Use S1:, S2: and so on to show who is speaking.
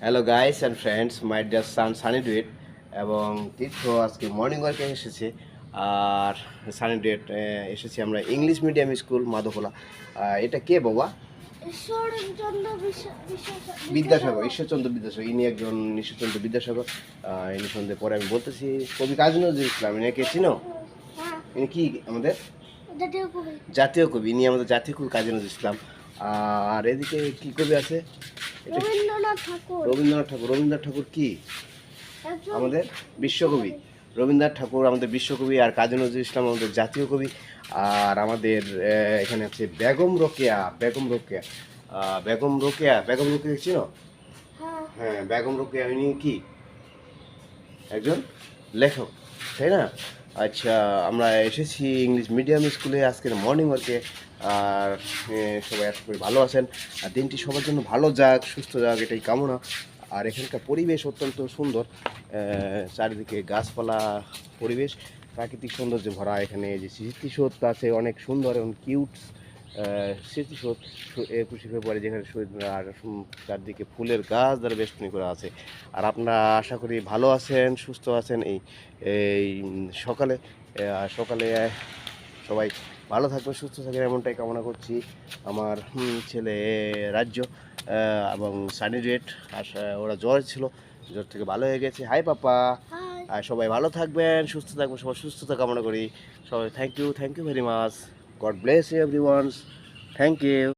S1: Hello guys and friends, my dear son Sunny duet এবং তীর্থ আজকে morning ওয়ার্কে এসেছে। আর সানি ডুয়েট এসেছি আমরা ইংলিশ মিডিয়াম স্কুল মাধবখোলা। এটা কে বাবা? বিদ্যাসাগর, ঈশ্বরচন্দ্র বিদ্যাসাগর। ইনি একজন ঈশ্বরচন্দ্র বিদ্যাসাগর। ইনি সন্ধ্যে পরে আমি বলতেছি কবি কাজী নজরুল ইসলাম। ইনাকে চিনো? ইনি কি আমাদের জাতীয় কবি। ইনি আমাদের জাতীয় কবি কাজী নজরুল ইসলাম। আর এদিকে কি কবি আছে?
S2: রবীন্দ্রনাথ ঠাকুর।
S1: রবীন্দ্রনাথ ঠাকুর কি আমাদের বিশ্বকবি? রবীন্দ্রনাথ ঠাকুর আমাদের বিশ্বকবি, আর কাজী নজরুল ইসলাম আমাদের জাতীয় কবি। আর আমাদের এখানে আছে বেগম রোকেয়া। বেগম রোকেয়া চিনো? হ্যাঁ, বেগম রোকেয়া ইনি কি একজন লেখক, তাই না? আচ্ছা, আমরা এসেছি ইংলিশ মিডিয়াম স্কুলে আজকের মর্নিং ওয়ার্কে। আর সবাই আশা করি ভালো আছেন। আর দিনটি সবার জন্য ভালো যাক, সুস্থ যাক, এটাই কামনা। আর এখানকার পরিবেশ অত্যন্ত সুন্দর। চারিদিকে গাছপালা, পরিবেশ প্রাকৃতিক সৌন্দর্যে ভরা। এখানে যে স্মৃতিসৌধ আছে অনেক সুন্দর এবং কিউট স্মৃতিসৌধ। 21শে ফেব্রুয়ারি যেখানে শহীদ, আর চারদিকে ফুলের গাছ দ্বারা বেষ্টনী করা আছে। আর আপনারা আশা করি ভালো আছেন, সুস্থ আছেন। এই সকালে সকালে সবাই ভালো থাকবেন, সুস্থ থাকবেন, এমনটাই কামনা করছি। আমার ছেলে রাজ্য এবং সানি ডুয়েট, আর ওরা জ্বর ছিল, জ্বর থেকে ভালো হয়ে গেছে। হাই পাপা। আর সবাই ভালো থাকবেন, সুস্থ থাকবেন, সবার সুস্থতা কামনা করি। সবাই thank you very much. God bless you everyone. Thank you.